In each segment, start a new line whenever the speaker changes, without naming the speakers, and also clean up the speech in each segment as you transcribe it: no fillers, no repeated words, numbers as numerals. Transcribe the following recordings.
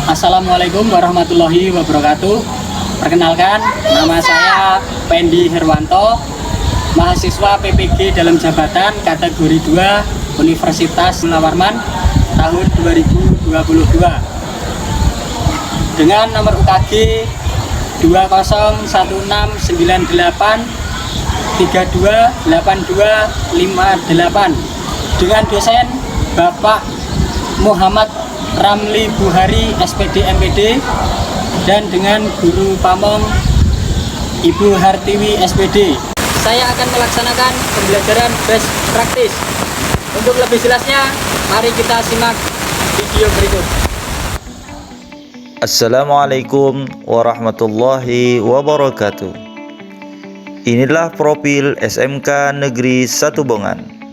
Assalamualaikum warahmatullahi wabarakatuh. Perkenalkan, nama saya Pendi Herwanto, mahasiswa PPG dalam jabatan kategori 2 Universitas Munawarman tahun 2022 dengan nomor UKG 201983282258 dengan dosen Bapak Muhammad Ramli Buhari SPD MPD dan dengan guru pamong Ibu Hartiwi SPD. Saya akan melaksanakan pembelajaran best practice. Untuk lebih jelasnya, mari kita simak video berikut.
Assalamualaikum warahmatullahi wabarakatuh. Inilah profil SMK Negeri 1 Bongan.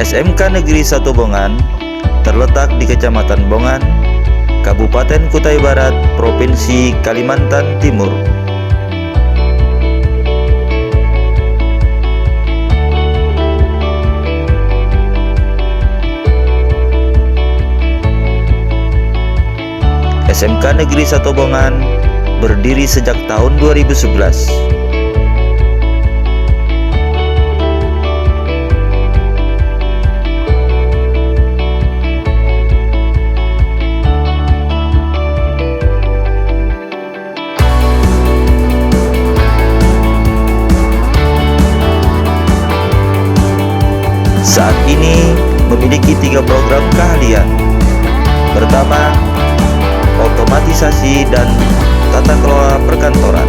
SMK Negeri 1 Bongan terletak di Kecamatan Bongan, Kabupaten Kutai Barat, Provinsi Kalimantan Timur. SMK Negeri 1 Bongan berdiri sejak tahun 2011. Saat ini memiliki 3 program keahlian. Pertama, otomatisasi dan tata kelola perkantoran.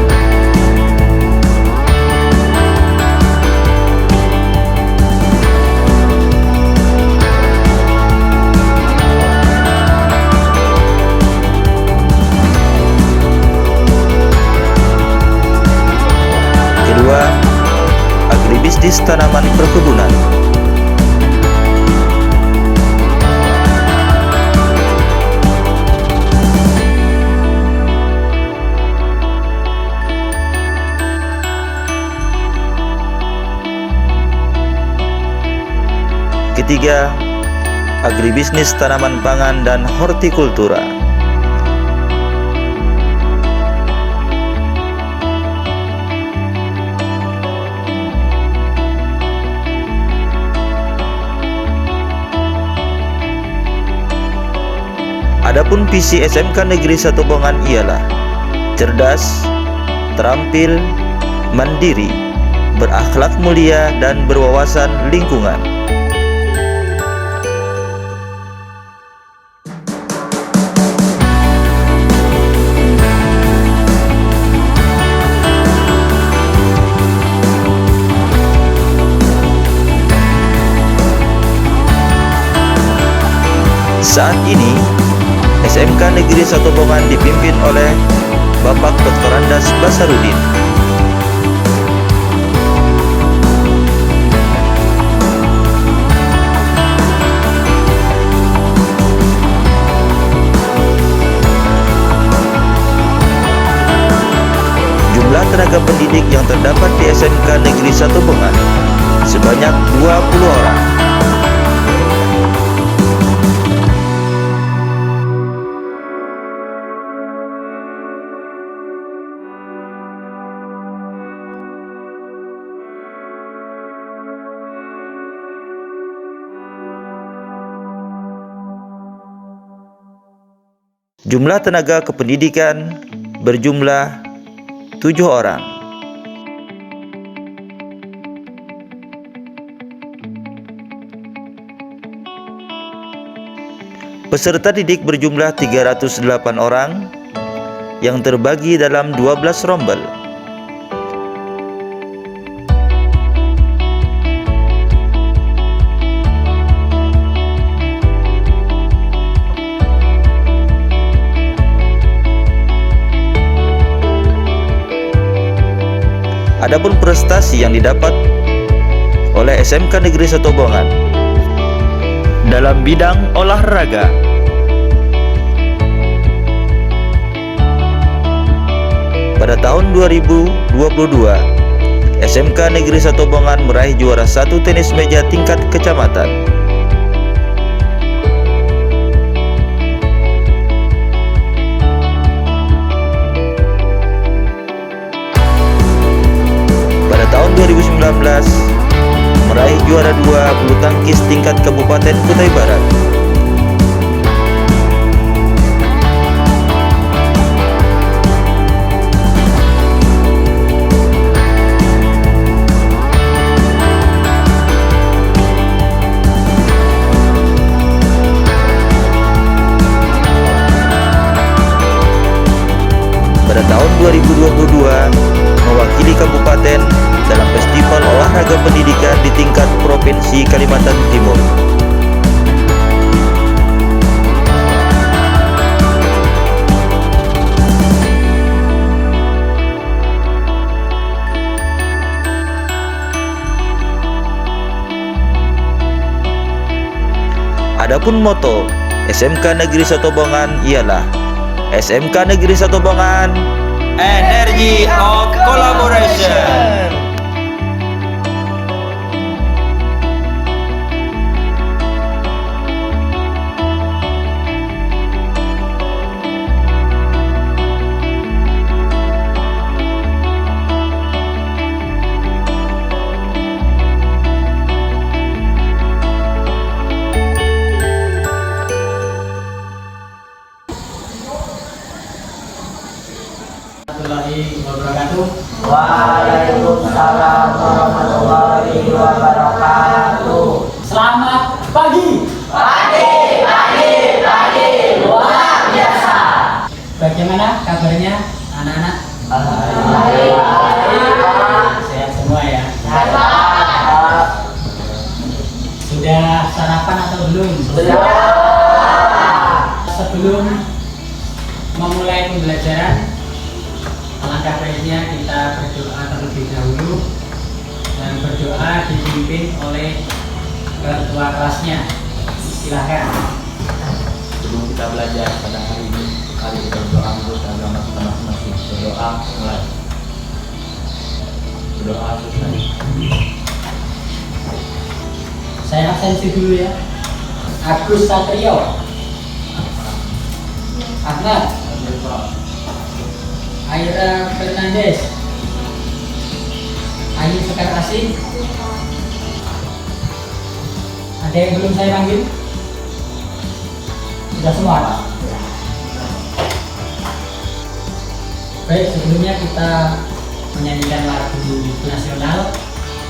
Kedua, agribisnis tanaman perkebunan. Ketiga, agribisnis tanaman pangan dan hortikultura. Adapun visi SMK Negeri 1 Bongan ialah cerdas, terampil, mandiri, berakhlak mulia dan berwawasan lingkungan. Saat ini, SMK Negeri 1 Bongan dipimpin oleh Bapak Dr. Andas Basarudin. Jumlah tenaga pendidik yang terdapat di SMK Negeri 1 Bongan sebanyak 20 orang. Jumlah tenaga kependidikan berjumlah 7 orang. Peserta didik berjumlah 308 orang yang terbagi dalam 12 rombel. Adapun prestasi yang didapat oleh SMK Negeri 1 Bongan dalam bidang olahraga Pada tahun 2022, SMK Negeri 1 Bongan meraih juara 1 tenis meja tingkat kecamatan. Pada tahun 2019, meraih juara 2 bulu tangkis tingkat Kabupaten Kutai Barat. Pada tahun 2022, mewakili kabupaten dalam Festival Olahraga Pendidikan di tingkat Provinsi Kalimantan Timur. Adapun moto SMK Negeri 1 Bongan ialah SMK Negeri 1 Bongan,
Energy of Collaboration.
Warahmatullahi wabarakatuh.
Waalaikumsalam warahmatullahi wabarakatuh.
Selamat pagi.
Pagi, luar biasa.
Bagaimana kabarnya anak-anak?
Alhamdulillah.
Sehat semua ya.
Sehat.
Sudah sarapan atau belum?
Sudah.
Sebelum memulai pembelajaran, alangkah baiknya kita berdoa terlebih dahulu, dan berdoa dipimpin oleh ketua kelasnya. Silahkan.
Sebelum kita belajar pada hari ini, mari kita berdoa menurut agama kita masing-masing. Berdoa mulai. Berdoa selesai.
Saya absensi dulu ya. Agus Satrio, Ahmad, Aira Fernandez, Ayu Sekar Asih. Ada yang belum saya panggil? Sudah semua? Baik, sebelumnya kita menyanyikan lagu nasional.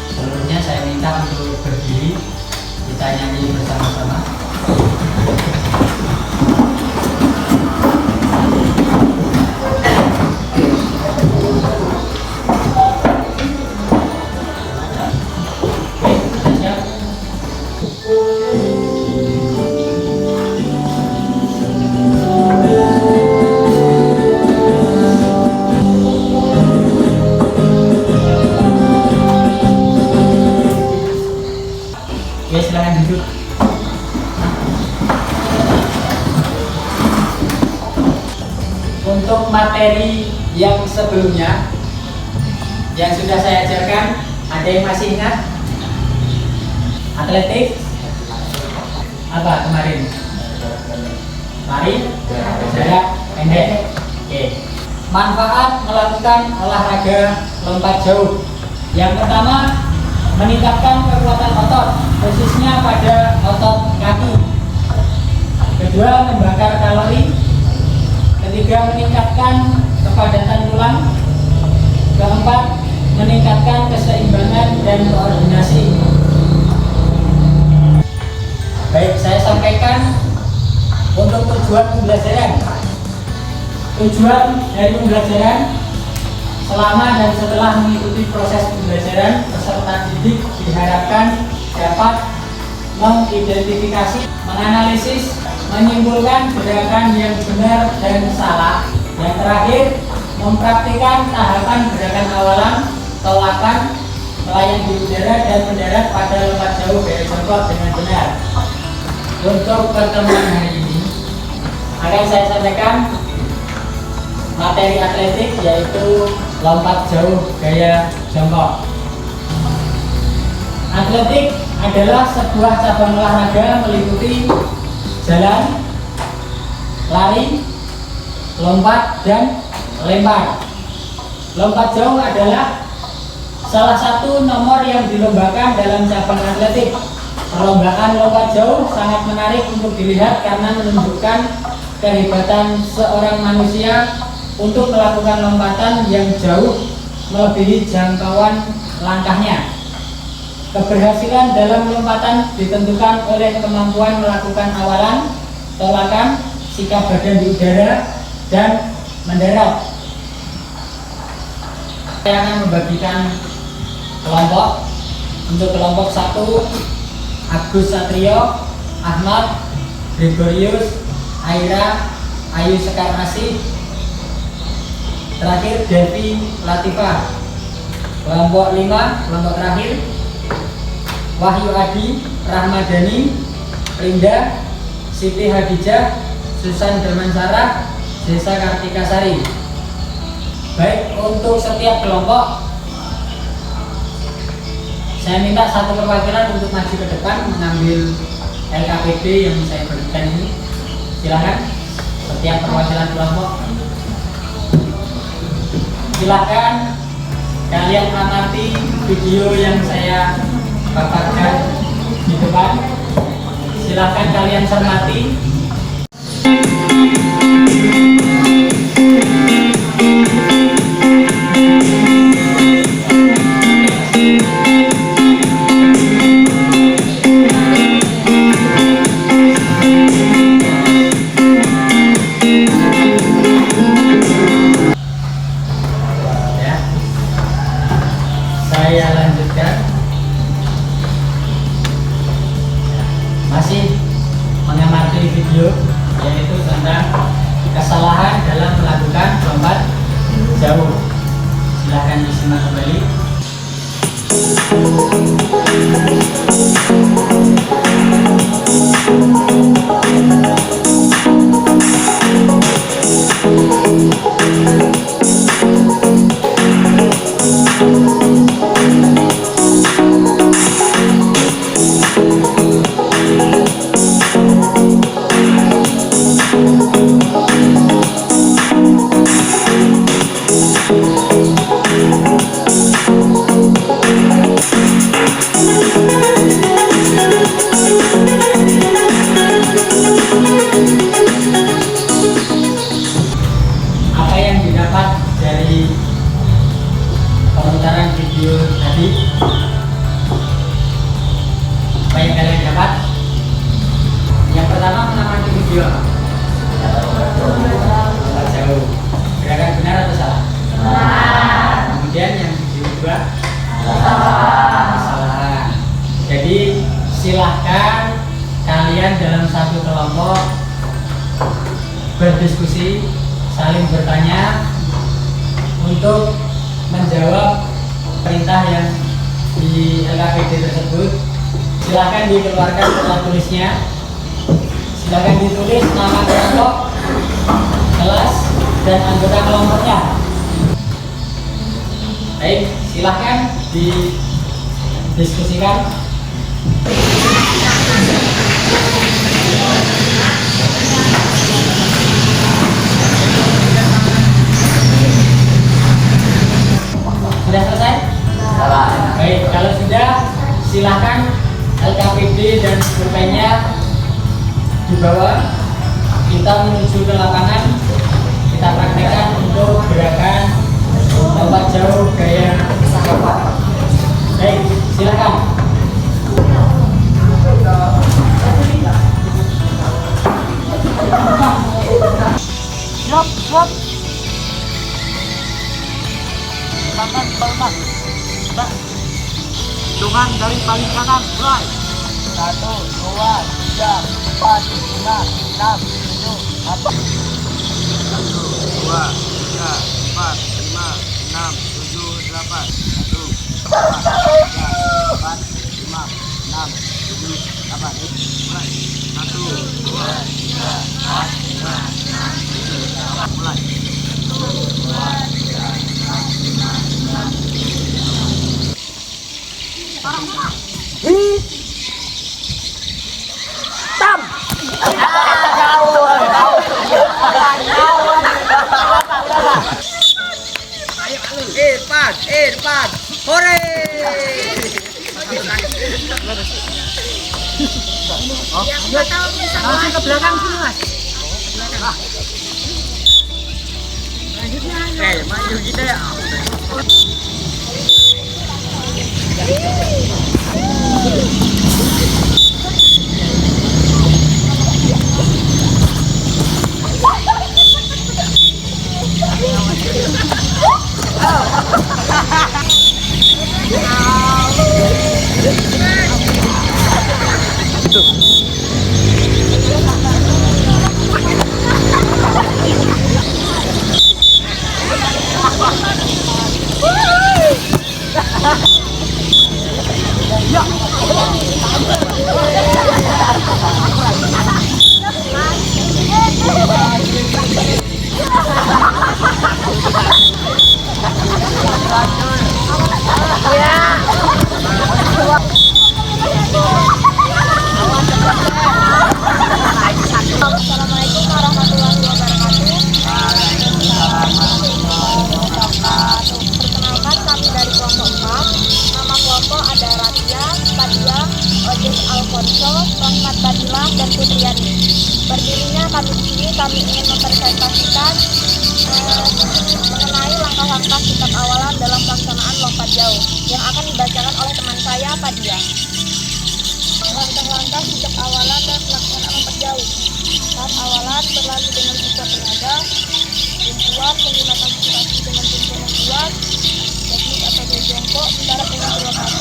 Seluruhnya saya minta untuk berdiri, kita nyanyi bersama-sama. Oke, silahkan duduk. Untuk materi yang sebelumnya yang sudah saya ajarkan, ada yang masih ingat? Atletik apa kemarin? Lari, jarak pendek. Oke. Manfaat melakukan olahraga lompat jauh. Yang pertama, meningkatkan kekuatan otot, khususnya pada otot kaki. Kedua, membakar kalori. Ketiga, meningkatkan kepadatan tulang. Keempat, meningkatkan keseimbangan dan koordinasi. Baik, saya sampaikan untuk tujuan pembelajaran. Tujuan dari pembelajaran: selama dan setelah mengikuti proses pembelajaran, peserta didik diharapkan dapat mengidentifikasi, menganalisis, menyimpulkan gerakan yang benar dan salah. Yang terakhir, mempraktikkan tahapan gerakan awalan, tolakan, melayang di udara dan mendarat pada lompat jauh dari jongkok dengan benar. Untuk pertemuan hari ini akan saya sampaikan materi atletik, yaitu lompat jauh gaya jongkok. Atletik adalah sebuah cabang olahraga meliputi jalan, lari, lompat, dan lempar. Lompat jauh adalah salah satu nomor yang dilombakan dalam cabang atletik. Perlombaan lompat jauh sangat menarik untuk dilihat karena menunjukkan kehebatan seorang manusia untuk melakukan lompatan yang jauh melebihi jangkauan langkahnya. Keberhasilan dalam lompatan ditentukan oleh kemampuan melakukan awalan, tolakan, sikap badan di udara, dan mendarat. Saya akan membagikan kelompok. Untuk kelompok 1, Agus Satrio, Ahmad, Gregorius, Aira, Ayu Sekar Asih, terakhir Devi Latifah. Kelompok 5, kelompok terakhir, Wahyu Adi, Rahmadani, Rinda, Siti Hadijah, Susan Dermansara, Desa Kartika Sari. Baik, untuk setiap kelompok saya minta satu perwakilan untuk maju ke depan mengambil LKPD yang saya berikan ini. Silakan setiap perwakilan kelompok. Silakan kalian amati video yang saya paparkan di depan. Silakan kalian cermati. Saya lanjutkan. Masih mengamati video, yaitu tentang kesalahan dalam melakukan lompat jauh. Silahkan disimak kembali. Apa yang didapat dari pemutaran video tadi? Apa yang kalian dapat? Yang pertama, mengamati video apa? Lompat jauh. Gerakan benar atau salah? Kemudian yang video kedua, kesalahan. Jadi silahkan kalian dalam satu kelompok berdiskusi, saling bertanya untuk menjawab perintah yang di LKPD tersebut. Silahkan dikeluarkan kertas tulisnya. Silahkan ditulis nama kelompok, kelas, dan anggota kelompoknya. Baik, silahkan didiskusikan. Sudah selesai? Baik, kalau sudah, silahkan LKPD dan pulpennya dibawa. Kita menuju ke lapangan. Kita praktekkan untuk gerakan lompat jauh gaya jongkok. Baik, silakan.
Stop. Tangan bawah. Hitungan dari paling kanan, mulai. 1, 2, 3, 4, 5, 6, 7, 8. 1, 2, 3, 4, 5, 6, 7, 8. 1, 2, 3, 4, 5, 6, 7, 8. Mulai. 1, 2, 3, 4, 5, 6, 7, 8. Mulai. Tam. Depan. Hore. Langsung ke belakang sini, Mas. Maju kita ya.
Assalamualaikum warahmatullahi wabarakatuh. Perkenalkan kami dari kelompok 4. Nama kelompok ada Ratia, Padia, Ojes Alfonso, Rahmat Badila, dan Putriani. Berdirinya kami di sini, kami ingin mempresentasikan mengenai langkah-langkah sikap awalan dalam pelaksanaan lompat jauh yang akan dibacakan oleh teman saya, Padia. Langkah-langkah sikap awalan dan pelaksanaan lompat jauh. Tahap awalan berlari dengan sekuat tenaga, tumpuan menggunakan situasi dengan tumpul yang kuat, teknik atau jongkok, mendarat dengan dua kaki.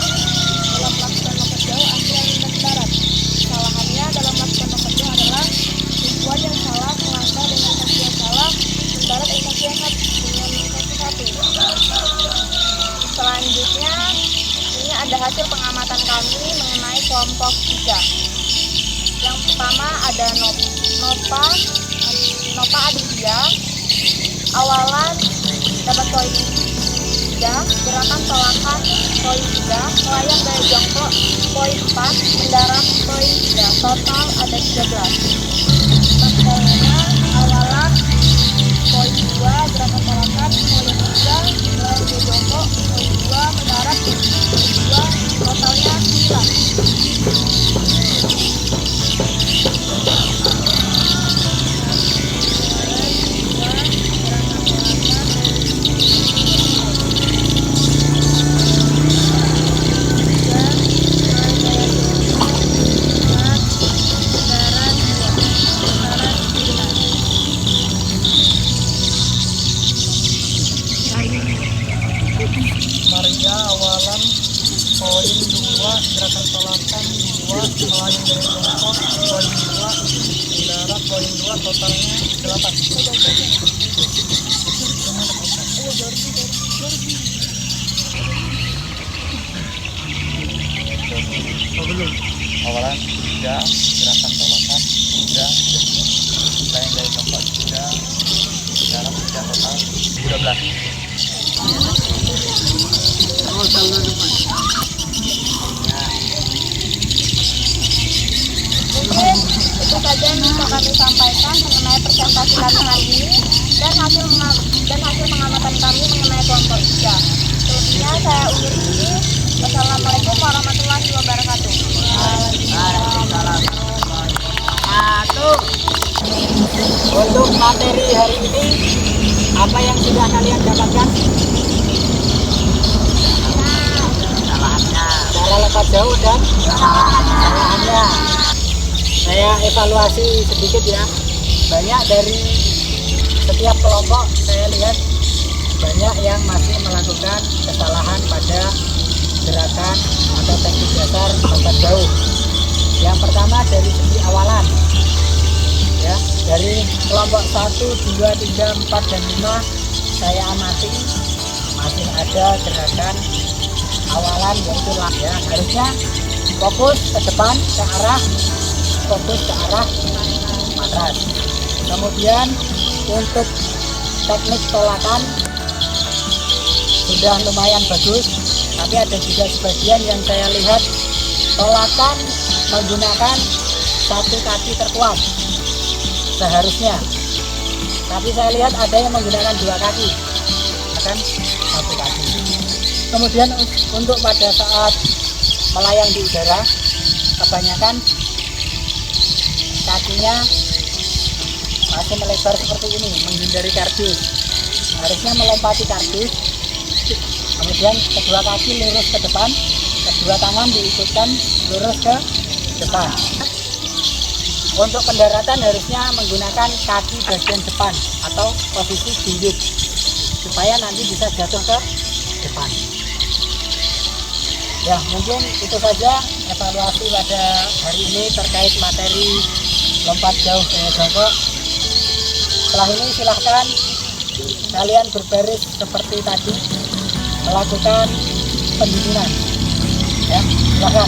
Dalam melakukan lompat jauh, antrian lintas mendarat. Kesalahannya dalam melakukan lompat jauh adalah tumpuan yang salah, melangkah dengan kaki yang salah, mendarat dengan kaki yang satu. Selanjutnya, ini ada hasil pengamatan kami mengenai kelompok 3. Yang pertama ada Nova Aditya, awalan dapat poin 3, gerakan tolakan poin 3, melayang gaya jongkok poin 4, mendarat poin 3, total ada 13. Totalnya awalan poin 2, gerakan tolakan poin 3, melayang gaya jongkok poin 2, mendarat poin 2, totalnya 9.
Maria awalan poin 2, gerakan tolakan 2, melayang dari jongkok poin 2, mendarat poin 2, totalnya 8. Belum.
Awalan 3, gerakan tolakan 3, melayang dari jongkok 3, mendarat 3, total 12.
Mungkin itu saja yang bisa kami sampaikan mengenai presentasi kami hari ini dan hasil pengamatan kami mengenai kelompok 3. Selebihnya saya undur diri. Wassalamualaikum warahmatullahi wabarakatuh.
Untuk materi hari ini, apa yang sudah kalian dapatkan? Cara lompat jauh dan kesalahannya. Saya evaluasi sedikit ya. Banyak dari setiap kelompok saya lihat banyak yang masih melakukan kesalahan pada gerakan atau teknik dasar lompat jauh. Yang pertama dari segi awalan. Ya, dari kelompok 1, 2, 3, 4, dan 5 saya amati masih ada gerakan awalan yaitu ya, harusnya fokus ke depan, fokus ke arah matras. Kemudian untuk teknik tolakan sudah lumayan bagus, Tapi ada juga sebagian yang saya lihat tolakan menggunakan satu kaki terkuat seharusnya. Tapi saya lihat ada yang menggunakan dua kaki, kan satu kaki. Kemudian untuk pada saat melayang di udara, kebanyakan kakinya masih melebar seperti ini, menghindari kardus. Harusnya melompati kardus, kemudian kedua kaki lurus ke depan, kedua tangan diikutkan lurus ke depan. Untuk pendaratan harusnya menggunakan kaki bagian depan atau posisi jinjit supaya nanti bisa jatuh ke depan. Ya, mungkin itu saja evaluasi pada hari ini terkait materi lompat jauh gaya jongkok. Setelah ini silahkan kalian berbaris seperti tadi melakukan pendinginan. Ya, silahkan.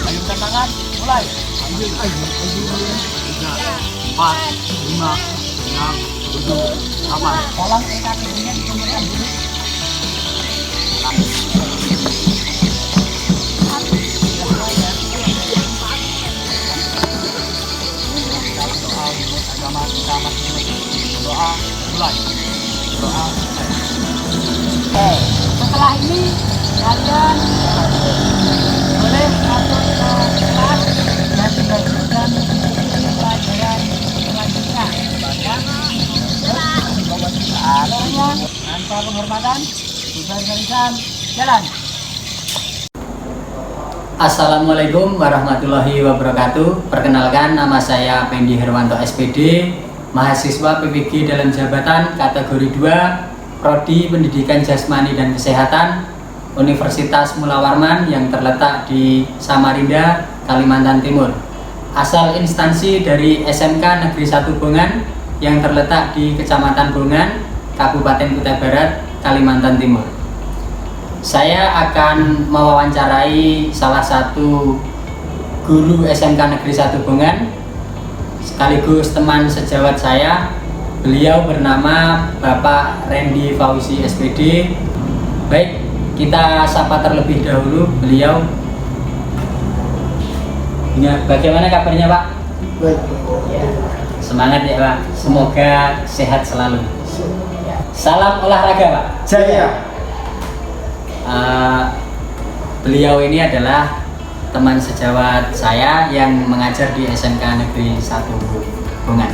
Ayunkan tangan, mulai. Ambil, 3, 4, 5, 6, 7, 8.
Tolong kakinya dikumpulkan dulu.
Agama kita masing-masing. Doa, mulai. Doa, mulai.
Oke, setelah ini kalian boleh masuk ke kelas dan dilanjutkan mengikuti pelajaran selanjutnya. Akhirnya, tanpa penghormatan, bubar barisan, jalan. Assalamualaikum warahmatullahi wabarakatuh. Perkenalkan, nama saya Pendi Herwanto SPD, mahasiswa PPG dalam jabatan kategori 2, Prodi Pendidikan Jasmani dan Kesehatan, Universitas Mula Warman yang terletak di Samarinda, Kalimantan Timur. Asal instansi dari SMK Negeri 1 Bongan yang terletak di Kecamatan Bongan, Kabupaten Kutai Barat, Kalimantan Timur. Saya akan mewawancarai salah satu guru SMK Negeri 1 Bongan sekaligus teman sejawat saya. Beliau bernama Bapak Randy Fauzi SPD. Baik, kita sapa terlebih dahulu beliau. Bagaimana kabarnya, Pak?
Baik.
Semangat ya, Pak. Semoga sehat selalu. Salam olahraga, Pak.
Jaya.
Beliau ini adalah teman sejawat saya yang mengajar di SMK Negeri 1 Bongan.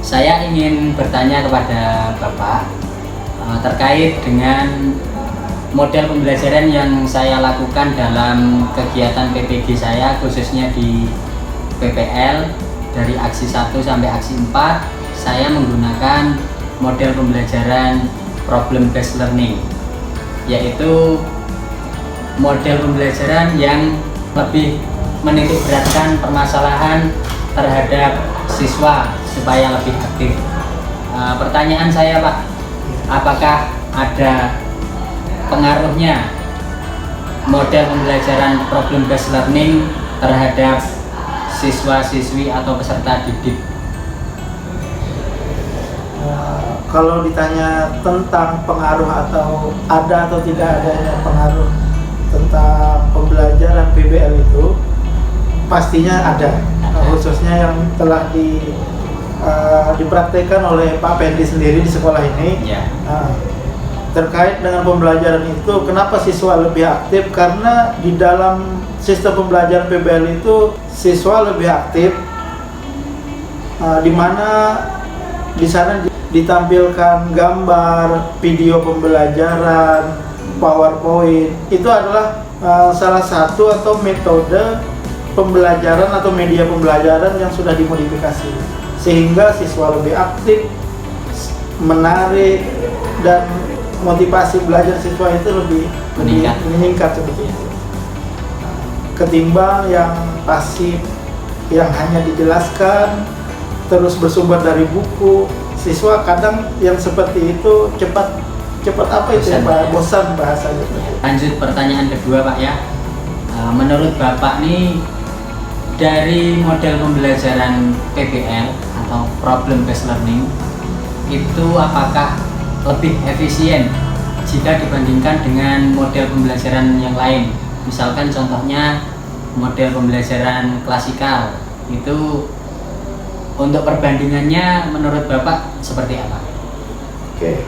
Saya ingin bertanya kepada Bapak terkait dengan model pembelajaran yang saya lakukan dalam kegiatan PPG saya, khususnya di PPL dari aksi 1 sampai aksi 4. Saya menggunakan model pembelajaran problem based learning, yaitu model pembelajaran yang lebih menitik beratkan permasalahan terhadap siswa supaya lebih aktif. Pertanyaan saya, Pak, apakah ada pengaruhnya model pembelajaran problem based learning terhadap siswa-siswi atau peserta didik?
Kalau ditanya tentang pengaruh atau ada atau tidak adanya pengaruh tentang pembelajaran PBL itu, pastinya ada. Khususnya yang telah dipraktekkan oleh Pak Pendi sendiri di sekolah ini.
Ya.
Terkait dengan pembelajaran itu, kenapa siswa lebih aktif? Karena di dalam sistem pembelajaran PBL itu siswa lebih aktif, di mana di sana ditampilkan gambar, video pembelajaran, PowerPoint. Itu adalah salah satu atau metode pembelajaran atau media pembelajaran yang sudah dimodifikasi, sehingga siswa lebih aktif, menarik, dan motivasi belajar siswa itu lebih meningkat seperti itu, ketimbang yang pasif, yang hanya dijelaskan terus bersumber dari buku. Siswa kadang yang seperti itu cepat apa itu ya, Pak? Bosan bahasanya.
Lanjut pertanyaan kedua, Pak, ya. Menurut Bapak nih, dari model pembelajaran PBL atau Problem Based Learning itu apakah lebih efisien jika dibandingkan dengan model pembelajaran yang lain? Misalkan contohnya model pembelajaran klasikal itu, untuk perbandingannya menurut Bapak seperti apa?
Oke,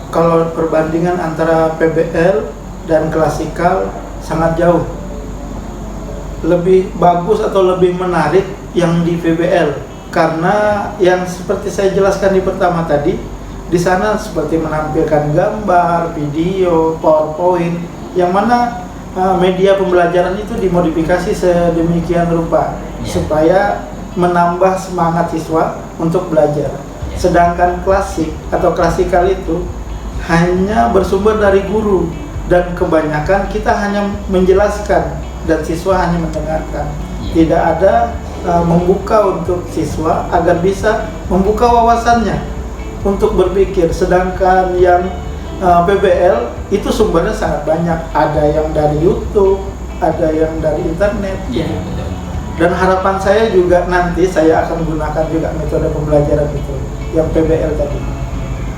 kalau perbandingan antara PBL dan klasikal sangat jauh. Lebih bagus atau lebih menarik yang di PBL, karena yang seperti saya jelaskan di pertama tadi, di sana seperti menampilkan gambar, video, PowerPoint, yang mana media pembelajaran itu dimodifikasi sedemikian rupa supaya menambah semangat siswa untuk belajar. Sedangkan klasik atau klasikal itu hanya bersumber dari guru, dan kebanyakan kita hanya menjelaskan dan siswa hanya mendengarkan. Tidak ada membuka untuk siswa agar bisa membuka wawasannya untuk berpikir. Sedangkan yang PBL itu sumbernya sangat banyak, ada yang dari YouTube, ada yang dari internet.
Betul.
Dan harapan saya juga nanti saya akan gunakan juga metode pembelajaran itu, yang PBL tadi,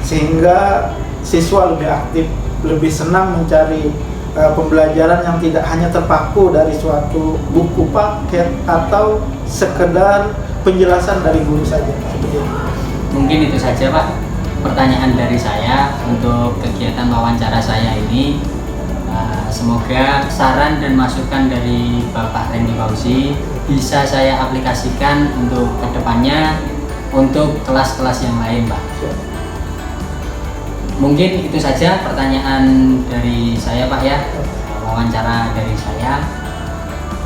sehingga siswa lebih aktif, lebih senang mencari pembelajaran yang tidak hanya terpaku dari suatu buku paket atau sekedar penjelasan dari guru saja.
Mungkin itu saja Pak pertanyaan dari saya untuk kegiatan wawancara saya ini. Semoga saran dan masukan dari Bapak Randy Fauzi bisa saya aplikasikan untuk kedepannya untuk kelas-kelas yang lain, Pak. Mungkin itu saja pertanyaan dari saya, Pak, ya, wawancara dari saya.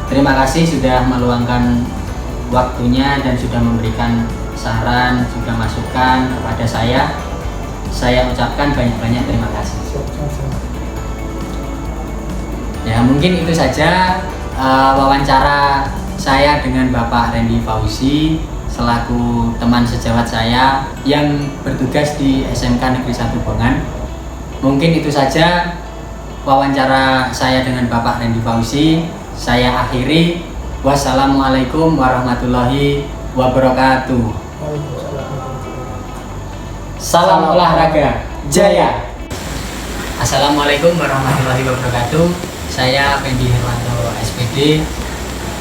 Terima kasih sudah meluangkan waktunya dan sudah memberikan saran, juga masukan kepada saya. Saya ucapkan banyak-banyak terima kasih. Ya, mungkin itu saja wawancara saya dengan Bapak Randy Fauzi selaku teman sejawat saya yang bertugas di SMK Negeri 1 Bongan. Mungkin itu saja wawancara saya dengan Bapak Randy Fauzi. Saya akhiri. Wassalamualaikum warahmatullahi wabarakatuh. Salam olahraga jaya. Assalamualaikum warahmatullahi wabarakatuh. Saya Pendi Herwanto SPD,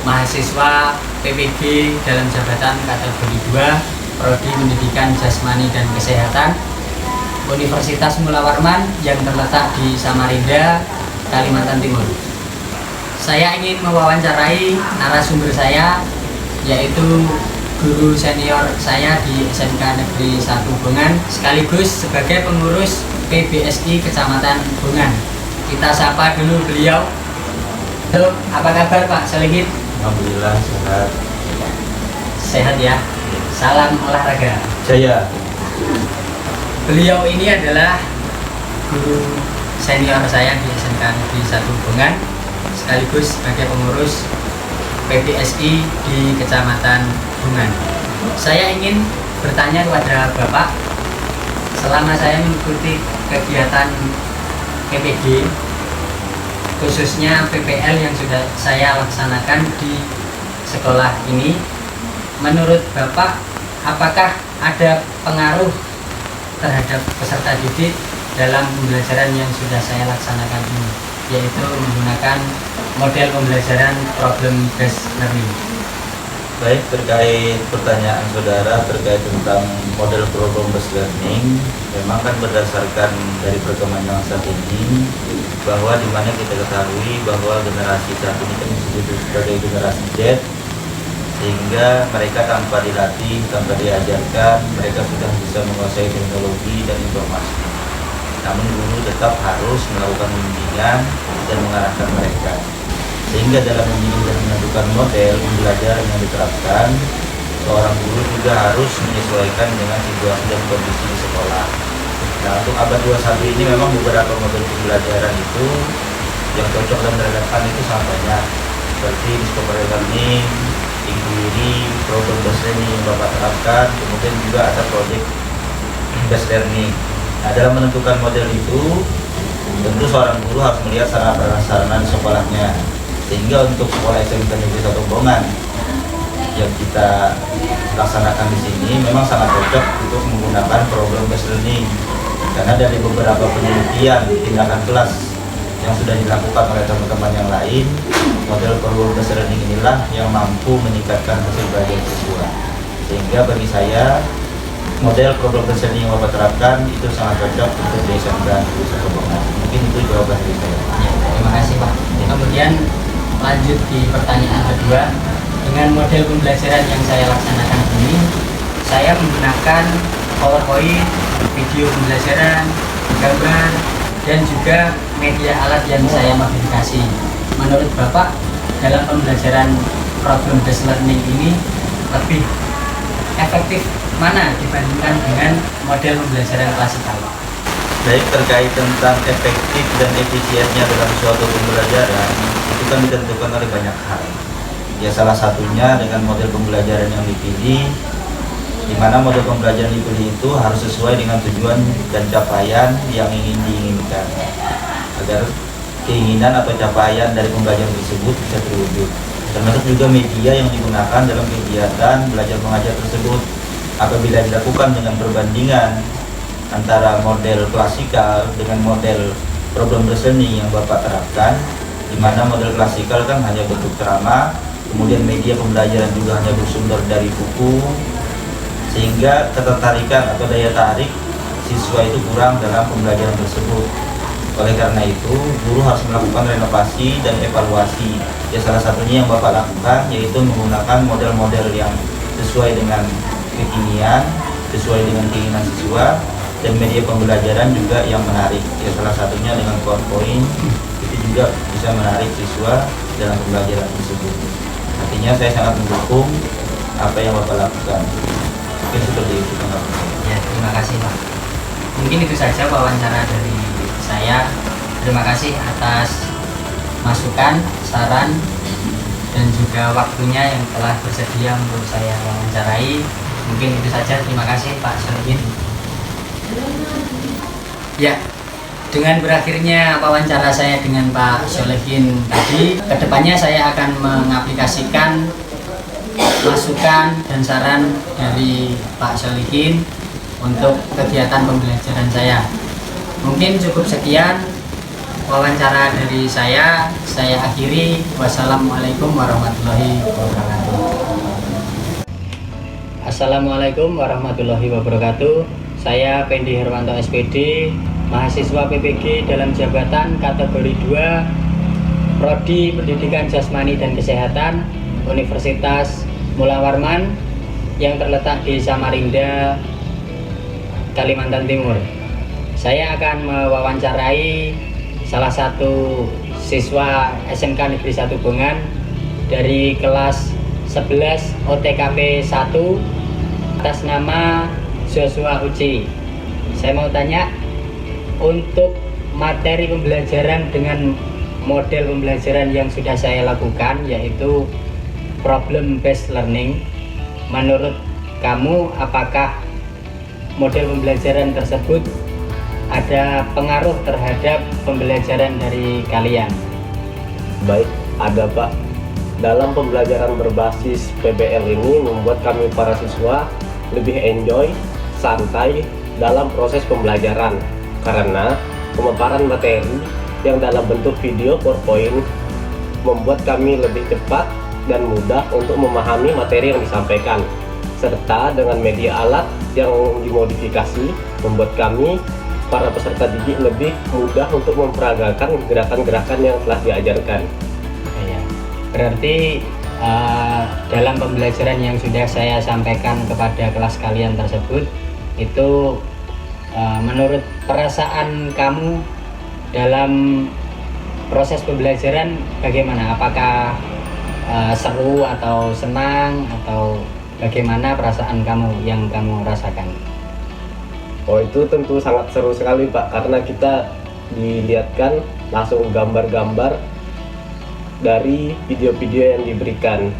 mahasiswa PPG dalam jabatan kategori 2 Prodi Pendidikan Jasmani dan Kesehatan Universitas Mula Warman yang terletak di Samarinda, Kalimantan Timur. Saya ingin mewawancarai narasumber saya, yaitu guru senior saya di SMK Negeri 1 Bongan, sekaligus sebagai pengurus PBSI Kecamatan Bongan. Kita sapa dulu beliau. Halo, apa kabar Pak Selihid?
Alhamdulillah sehat.
Sehat ya. Salam olahraga
Jaya.
Beliau ini adalah guru senior saya di SMK Negeri 1 Bongan, sekaligus sebagai pengurus PBSI di Kecamatan Bongan. Saya ingin bertanya kepada Bapak, selama saya mengikuti kegiatan PPG, khususnya PPL yang sudah saya laksanakan di sekolah ini, menurut Bapak apakah ada pengaruh terhadap peserta didik dalam pembelajaran yang sudah saya laksanakan ini, yaitu menggunakan model pembelajaran Problem Based Learning?
Baik, terkait pertanyaan saudara terkait tentang model Problem Based Learning, memang kan berdasarkan dari perkembangan yang saat ini, bahwa dimana kita ketahui bahwa generasi saat ini kan disebut sebagai generasi Z, sehingga mereka tanpa dilatih, tanpa diajarkan, mereka sudah bisa menguasai teknologi dan informasi. Namun guru tetap harus melakukan bimbingan dan mengarahkan mereka, sehingga dalam memilih dan menentukan model pembelajaran yang diterapkan, seorang guru juga harus menyesuaikan dengan situasi dan kondisi di sekolah. Nah, untuk abad 21 ini memang beberapa model pembelajaran itu yang cocok dan relevan itu sangat banyak, seperti discovery learning, inquiry, problem based learning yang Bapak terapkan, kemudian juga ada project based learning. Nah, dalam menentukan model itu, tentu seorang guru harus melihat sarana prasarana di sekolahnya, Sehingga untuk sekolah SMK Negeri 1 Bongan yang kita laksanakan di sini memang sangat cocok untuk menggunakan program based learning, karena dari beberapa penelitian tindakan kelas yang sudah dilakukan oleh teman-teman yang lain, model program based learning inilah yang mampu meningkatkan hasil belajar siswa. Sehingga bagi saya model program based learning yang Bapak terapkan itu sangat cocok untuk di SMK Negeri 1 Bongan. Mungkin itu jawaban dari saya.
Ya, terima kasih Pak. Kemudian lanjut di pertanyaan kedua. Dengan model pembelajaran yang saya laksanakan ini, saya menggunakan PowerPoint, video pembelajaran, gambar, dan juga media alat yang saya modifikasi. Menurut Bapak, dalam pembelajaran problem based learning ini lebih efektif mana dibandingkan dengan model pembelajaran klasikal?
Baik, terkait tentang efektif dan efisiennya dalam suatu pembelajaran itu kan ditentukan oleh banyak hal. Ya, salah satunya dengan model pembelajaran yang dipilih, di mana model pembelajaran dipilih itu harus sesuai dengan tujuan dan capaian yang ingin diinginkan, agar keinginan atau capaian dari pembelajaran tersebut bisa terwujud. Termasuk juga media yang digunakan dalam kegiatan belajar mengajar tersebut. Apabila dilakukan dengan perbandingan antara model klasikal dengan model problem based learning yang Bapak terapkan, di mana model klasikal kan hanya bentuk ceramah, kemudian media pembelajaran juga hanya bersumber dari buku, sehingga ketertarikan atau daya tarik siswa itu kurang dalam pembelajaran tersebut. Oleh karena itu, guru harus melakukan renovasi dan evaluasi. Ya, salah satunya yang Bapak lakukan yaitu menggunakan model-model yang sesuai dengan kekinian, sesuai dengan keinginan siswa, dan media pembelajaran juga yang menarik. Ya, salah satunya dengan PowerPoint, itu juga bisa menarik siswa dalam pembelajaran tersebut. Artinya saya sangat mendukung apa yang Bapak lakukan. Mungkin seperti itu tanggapan saya.
Ya, terima kasih Pak. Mungkin itu saja wawancara dari saya. Terima kasih atas masukan, saran, dan juga waktunya yang telah bersedia untuk saya wawancarai. Mungkin itu saja. Terima kasih Pak Solihin. Ya, dengan berakhirnya wawancara saya dengan Pak Solihin tadi, kedepannya saya akan mengaplikasikan masukan dan saran dari Pak Solihin untuk kegiatan pembelajaran saya. Mungkin cukup sekian wawancara dari saya akhiri. Wassalamualaikum warahmatullahi wabarakatuh. Assalamualaikum warahmatullahi wabarakatuh. Saya Pendi Herwanto SPD, mahasiswa PPG dalam jabatan kategori 2 Prodi Pendidikan Jasmani dan Kesehatan Universitas Mula Warman yang terletak di Samarinda, Kalimantan Timur. Saya akan mewawancarai salah satu siswa SMK Negeri 1 Bongan dari kelas 11 OTKP 1 atas nama Joshua Uci. Saya mau tanya, untuk materi pembelajaran dengan model pembelajaran yang sudah saya lakukan, yaitu problem based learning, menurut kamu apakah model pembelajaran tersebut ada pengaruh terhadap pembelajaran dari kalian?
Baik, ada Pak. Dalam pembelajaran berbasis PBL ini membuat kami para siswa lebih enjoy, santai dalam proses pembelajaran, karena pemaparan materi yang dalam bentuk video PowerPoint membuat kami lebih cepat dan mudah untuk memahami materi yang disampaikan, serta dengan media alat yang dimodifikasi membuat kami para peserta didik lebih mudah untuk memperagakan gerakan-gerakan yang telah diajarkan.
Ya, berarti dalam pembelajaran yang sudah saya sampaikan kepada kelas kalian tersebut, itu menurut perasaan kamu dalam proses pembelajaran bagaimana? Apakah seru atau senang, atau bagaimana perasaan kamu yang kamu rasakan?
Oh, itu tentu sangat seru sekali Pak, karena kita dilihatkan langsung gambar-gambar dari video-video yang diberikan.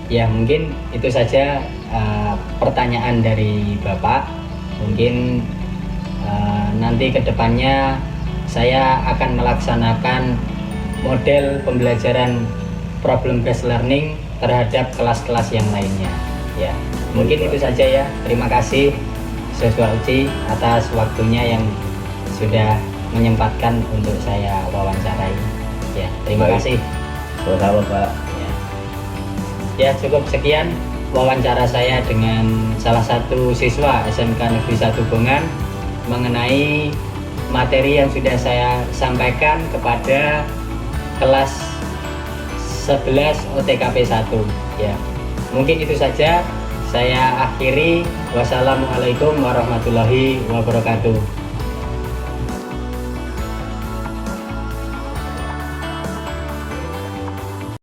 Ya, mungkin itu saja pertanyaan dari Bapak. Mungkin nanti kedepannya saya akan melaksanakan model pembelajaran problem based learning terhadap kelas-kelas yang lainnya. Ya, mungkin itu saja ya. Terima kasih Siswa Uci atas waktunya yang sudah menyempatkan untuk saya wawancarai. Ya, terima kasih.
Sama-sama Pak.
Ya, cukup sekian wawancara saya dengan salah satu siswa SMK Negeri 1 Bongan mengenai materi yang sudah saya sampaikan kepada kelas 11 OTKP 1. Ya, mungkin itu saja. Saya akhiri. Wassalamualaikum warahmatullahi wabarakatuh.